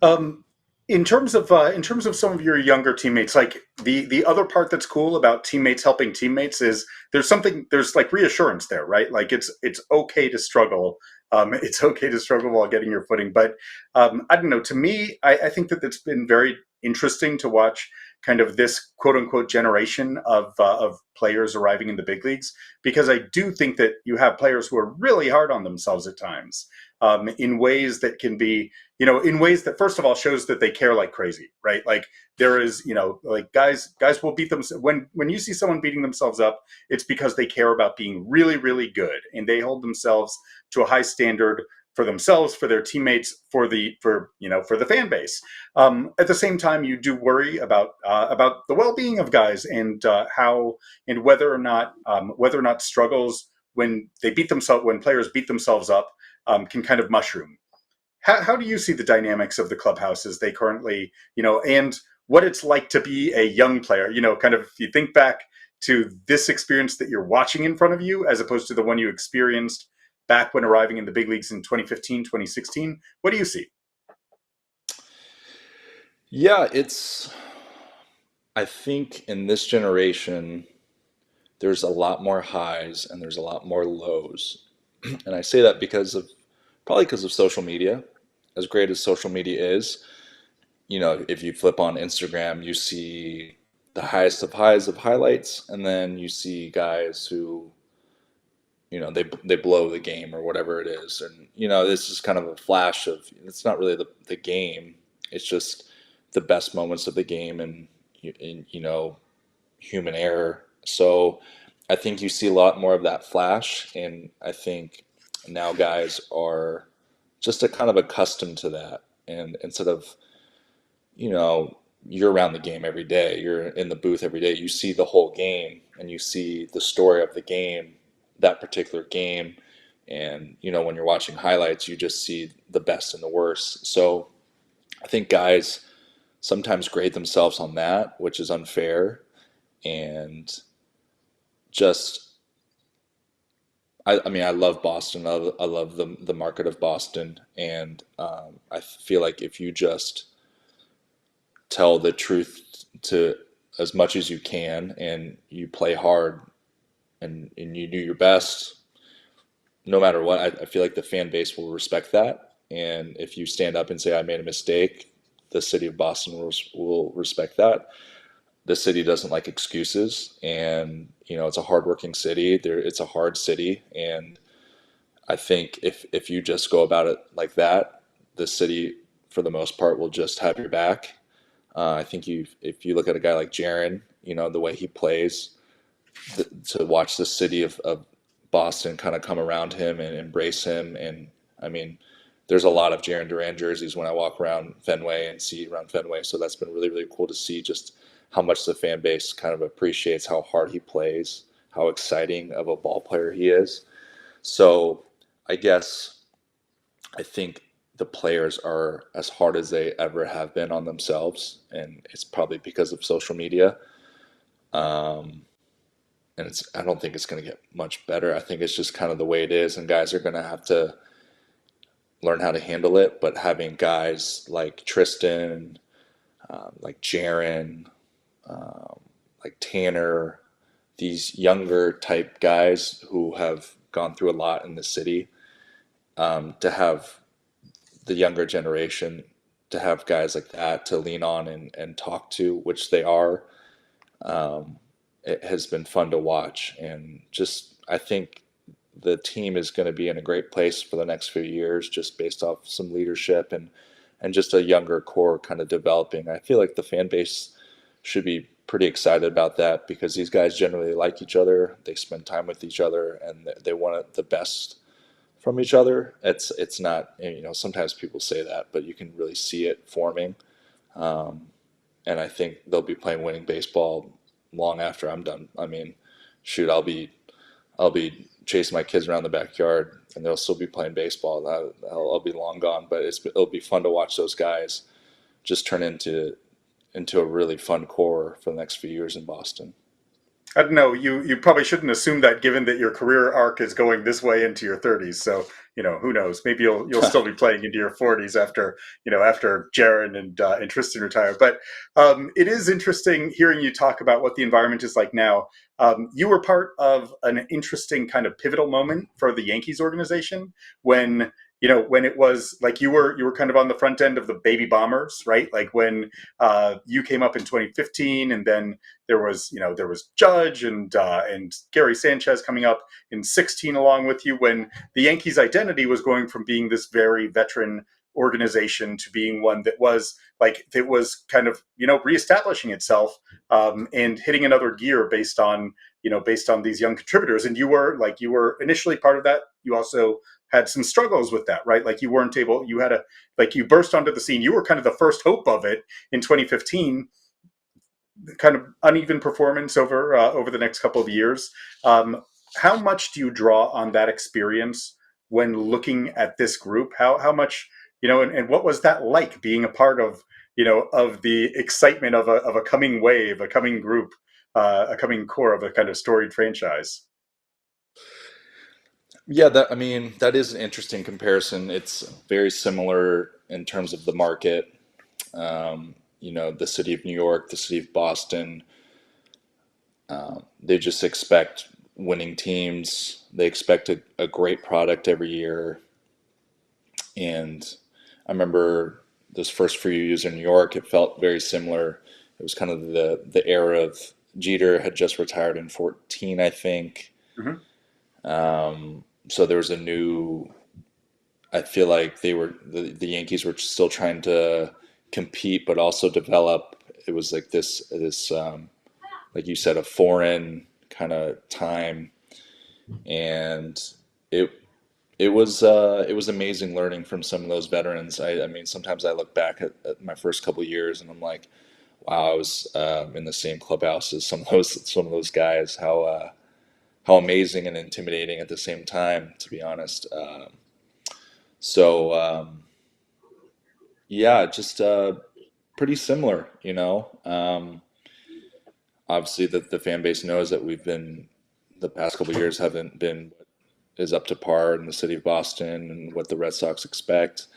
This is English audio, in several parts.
Um, in terms of some of your younger teammates, like the other part that's cool about teammates helping teammates is there's like reassurance there, right? Like it's okay to struggle. It's okay to struggle while getting your footing. But I don't know. To me, I think that it's been very interesting to watch kind of this quote unquote generation of players arriving in the big leagues, because I do think that you have players who are really hard on themselves at times, in ways that can be, in ways that first of all shows that they care like crazy, right? Like there is, like guys will beat them when you see someone beating themselves up, it's because they care about being really, really good, and they hold themselves to a high standard for themselves, for their teammates, for the fan base. At the same time, you do worry about the well-being of guys, and how and whether or not struggles when players beat themselves up, can kind of mushroom. How do you see the dynamics of the clubhouse as they currently, and what it's like to be a young player, kind of if you think back to this experience that you're watching in front of you as opposed to the one you experienced back when arriving in the big leagues in 2015, 2016? What do you see? Yeah, I think in this generation, there's a lot more highs and there's a lot more lows. And I say that probably because of social media. As great as social media is, if you flip on Instagram, you see the highest of highs of highlights, and then you see guys who, they blow the game or whatever it is. And, this is kind of a flash of, it's not really the game. It's just the best moments of the game and, human error. So I think you see a lot more of that flash, and I think now guys are just a kind of accustomed to that. And instead of, you know, you're around the game every day, you're in the booth every day, you see the whole game and you see the story of the game, that particular game. And, when you're watching highlights, you just see the best and the worst. So I think guys sometimes grade themselves on that, which is unfair. And just I mean, I love Boston. I love the market of Boston, and I feel like if you just tell the truth to as much as you can, and you play hard, and you do your best, no matter what, I feel like the fan base will respect that. And if you stand up and say I made a mistake, the city of Boston will respect that. The city doesn't like excuses, and it's a hardworking city. It's a hard city, and I think if you just go about it like that, the city, for the most part, will just have your back. I think if you look at a guy like Jaron, the way he plays, to watch the city of Boston kind of come around him and embrace him. And I mean, there's a lot of Jaron Duran jerseys when I walk around Fenway and see around Fenway. So that's been really, really cool to see just how much the fan base kind of appreciates how hard he plays, how exciting of a ball player he is. So I guess I think the players are as hard as they ever have been on themselves, and it's probably because of social media. Um, and I don't think it's going to get much better. I think it's just kind of the way it is, and guys are going to have to learn how to handle it. But having guys like Tristan, like Jaron, um, like Tanner, these younger type guys who have gone through a lot in the city, to have the younger generation, to have guys like that to lean on and talk to, which they are. Um, it has been fun to watch, and just I think the team is going to be in a great place for the next few years, just based off some leadership and just a younger core kind of developing. I feel like the fan base should be pretty excited about that because these guys generally like each other. They spend time with each other, and they want the best from each other. It's not, sometimes people say that, but you can really see it forming. Um, and I think they'll be playing winning baseball long after I'm done. I mean, shoot, I'll be chasing my kids around the backyard, and they'll still be playing baseball. I'll be long gone, but it'll be fun to watch those guys just turn into a really fun core for the next few years in Boston. I don't know. You probably shouldn't assume that, given that your career arc is going this way into your 30s. So who knows? Maybe you'll still be playing into your 40s after after Jaron and Tristan retire. But it is interesting hearing you talk about what the environment is like now. You were part of an interesting kind of pivotal moment for the Yankees organization when when it was like you were kind of on the front end of the baby bombers, right? Like when you came up in 2015, and then there was Judge and Gary Sanchez coming up in 16 along with you, when the Yankees' identity was going from being this very veteran organization to being one that was kind of reestablishing itself, and hitting another gear based on these young contributors. And you were initially part of that. You also had some struggles with that, right? Like you weren't able, you had a, like you burst onto the scene. You were kind of the first hope of it in 2015, kind of uneven performance over the next couple of years. How much do you draw on that experience when looking at this group? How much and what was that like, being a part of of the excitement of a coming wave, a coming group, a coming core of a kind of storied franchise? Yeah, that I mean, that is an interesting comparison. It's very similar in terms of the market. The city of New York, the city of Boston, they just expect winning teams. They expect a great product every year. And I remember those first few years in New York, it felt very similar. It was kind of the era of Jeter had just retired in 14, I think. Mm-hmm. So there was a new, I feel like the Yankees were still trying to compete, but also develop. It was like this like you said, a foreign kind of time, and it it was amazing learning from some of those veterans. I mean, sometimes I look back at my first couple of years, and I'm like, wow, I was in the same clubhouse as some of those guys. How amazing and intimidating at the same time, to be honest. So yeah, just pretty similar, you know. Obviously, the fan base knows that we've been the past couple of years haven't been is up to par in the city of Boston and what the Red Sox expect.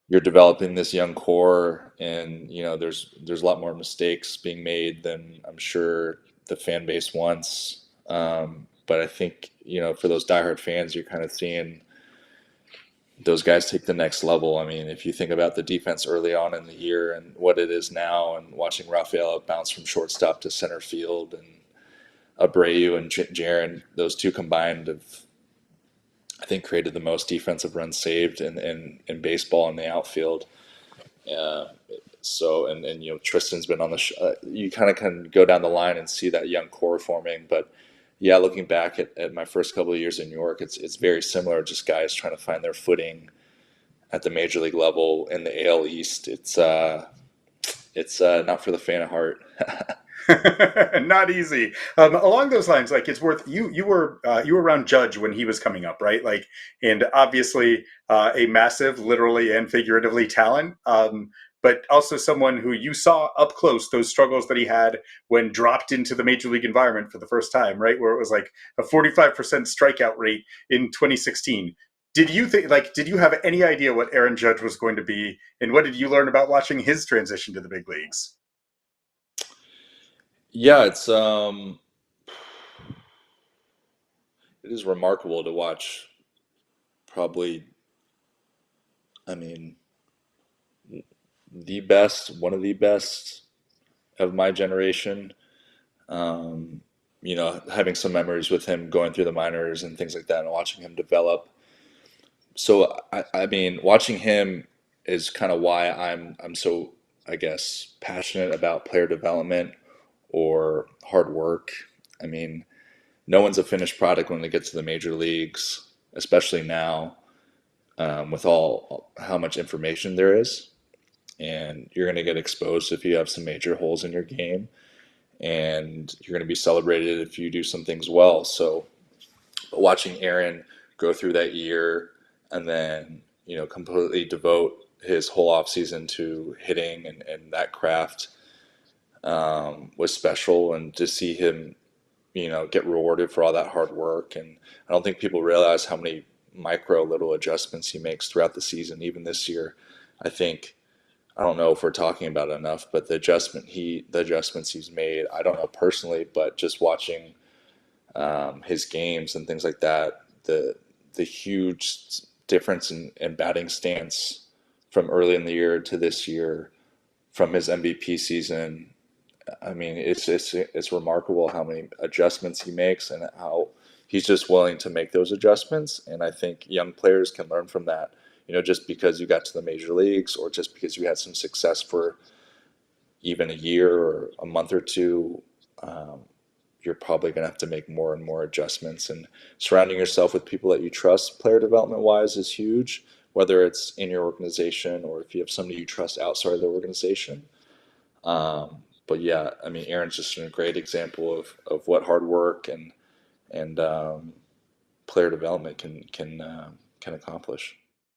You're developing this young core, and there's a lot more mistakes being made than I'm sure the fan base wants. But I think for those diehard fans, you're kind of seeing those guys take the next level. I mean, if you think about the defense early on in the year and what it is now, and watching Rafael bounce from shortstop to center field, and Abreu and Jaron, those two combined have, I think, created the most defensive runs saved in baseball in the outfield. Uh, and Tristan's been on the you kind of can go down the line and see that young core forming. But yeah, looking back at my first couple of years in New York, it's very similar. Just guys trying to find their footing at the major league level in the AL East. It's not for the faint of heart. Not easy. Along those lines, like it's worth you were around Judge when he was coming up, right? Like, and obviously a massive, literally and figuratively, talent. But also someone who you saw up close those struggles that he had when dropped into the major league environment for the first time, right? Where it was like a 45% strikeout rate in 2016. Did you have any idea what Aaron Judge was going to be, and what did you learn about watching his transition to the big leagues? Yeah, it is remarkable to watch. Probably, I mean, one of the best of my generation. Um, having some memories with him going through the minors and things like that, and watching him develop. So I mean, watching him is kind of why I'm so, I guess, passionate about player development or hard work. I mean, no one's a finished product when they get to the major leagues, especially now, with all how much information there is, and you're going to get exposed if you have some major holes in your game, and you're going to be celebrated if you do some things well. So watching Aaron go through that year, and then completely devote his whole off season to hitting and that craft, was special, and to see him, get rewarded for all that hard work. And I don't think people realize how many micro little adjustments he makes throughout the season. Even this year, I think, I don't know if we're talking about it enough, but the adjustments he's made, I don't know personally, but just watching his games and things like that, the huge difference in batting stance from early in the year to this year, from his MVP season. I mean, it's remarkable how many adjustments he makes and how he's just willing to make those adjustments. And I think young players can learn from that. Just because you got to the major leagues, or just because you had some success for even a year or a month or two, um, you're probably going to have to make more and more adjustments. And surrounding yourself with people that you trust, player development wise, is huge. Whether it's in your organization, or if you have somebody you trust outside of the organization. But yeah, I mean, Aaron's just a great example of what hard work and player development can accomplish.